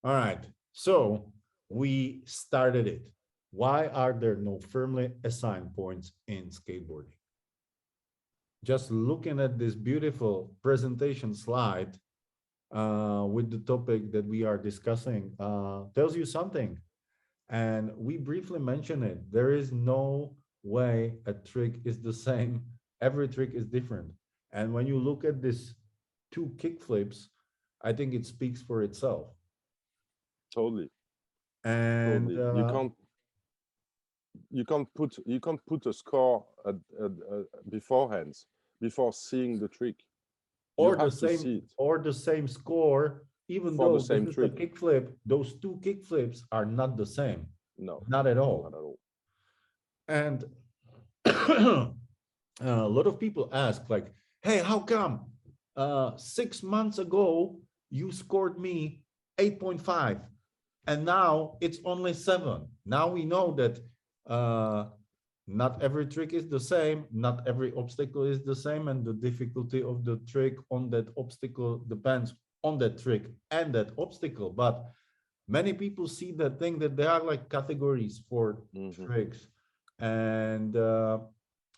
All right. So we started it. Why are there no firmly assigned points in skateboarding? Just looking at this beautiful presentation slide with the topic that we are discussing tells you something. And we briefly mentioned it. There is no way a trick is the same. Every trick is different. And when you look at this two kick flips, I think it speaks for itself. Totally, And totally. You can't put a score beforehand before seeing the trick. You or the have to same see it or the same score, even for the though this same is a trick. kick flip, those two kick flips are not the same, No, not at not all. at all. And a lot of people ask, like, hey, how come 6 months ago you scored me 8.5 and now it's only 7? Now we know that uh, not every trick is the same, not every obstacle is the same, and the difficulty of the trick on that obstacle depends on that trick and that obstacle. But many people see that thing that there are like categories for Hmm. tricks. And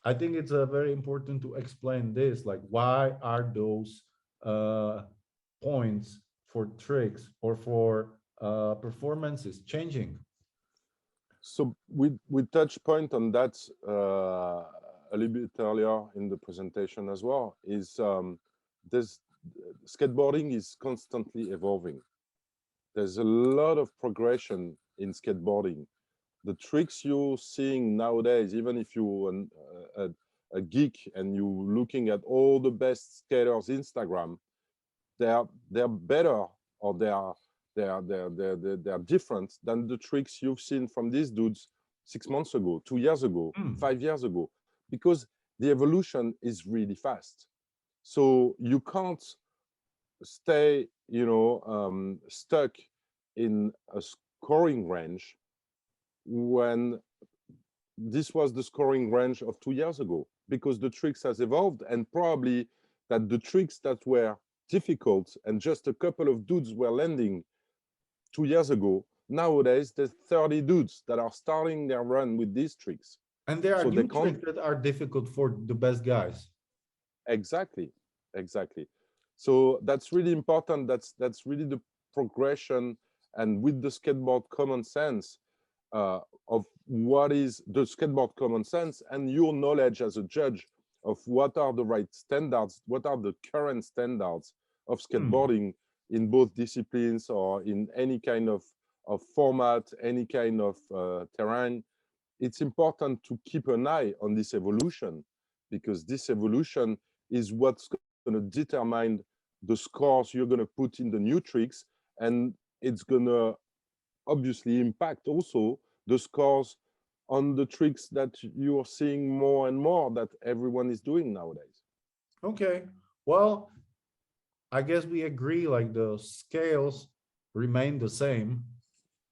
I think it's very important to explain this, like why are those uh, points for tricks or for performances changing? So we touch point on that a little bit earlier in the presentation as well. Is this skateboarding is constantly evolving. There's a lot of progression in skateboarding. The tricks you're seeing nowadays, even if you're a geek and you're looking at all the best skaters Instagram, they're better, or they are different than the tricks you've seen from these dudes 6 months ago, 2 years ago, Hmm. 5 years ago, because the evolution is really fast. So you can't stay, stuck in a scoring range when this was the scoring range of 2 years ago, because the tricks has evolved, and probably that the tricks that were difficult and just a couple of dudes were landing 2 years ago, nowadays there's 30 dudes that are starting their run with these tricks. And there are So they new can't. tricks that are difficult for the best guys. Exactly, exactly. So that's really important. That's really the progression, and with the skateboard common sense, of what is the skateboard common sense and your knowledge as a judge of what are the right standards, what are the current standards of Hmm. skateboarding in both disciplines or in any kind of format, any kind of terrain. It's important to keep an eye on this evolution, because this evolution is what's going to determine the scores you're going to put in the new tricks, and it's going to obviously impact also the scores on the tricks that you're seeing more and more that everyone is doing nowadays. Okay. Well, I guess we agree like the scales remain the same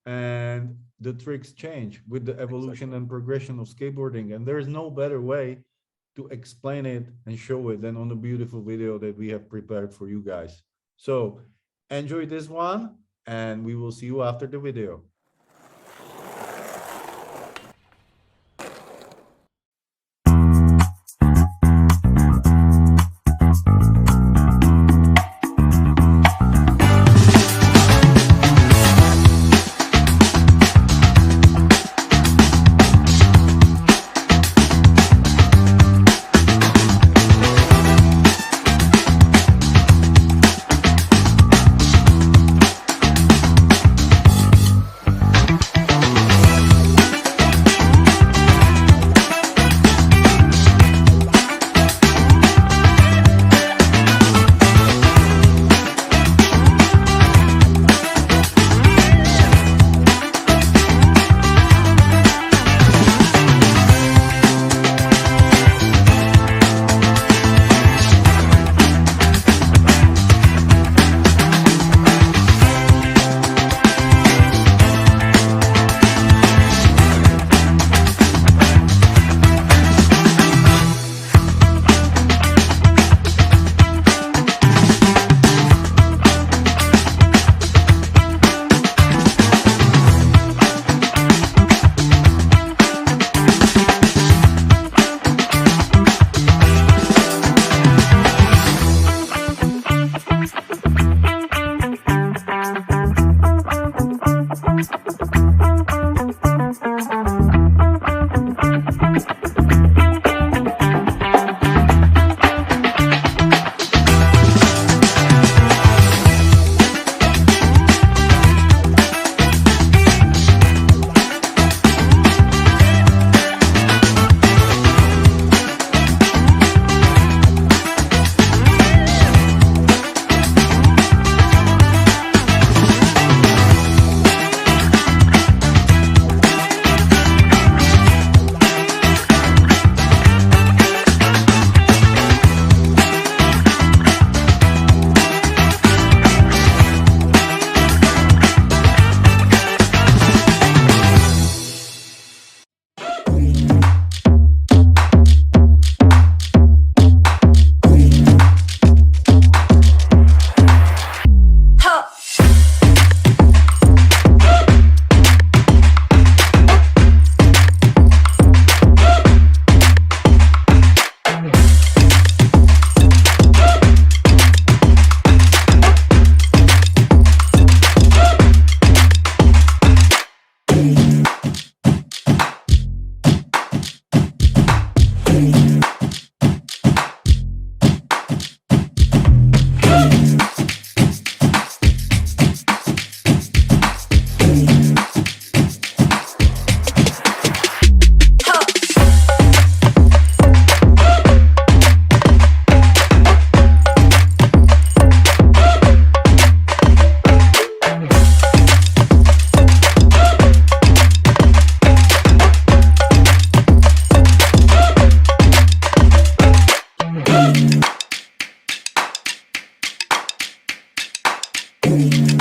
and the tricks change with the evolution Exactly. and progression of skateboarding. And there is no better way to explain it and show it than on the beautiful video that we have prepared for you guys. So enjoy this one, and we will see you after the video. Hey.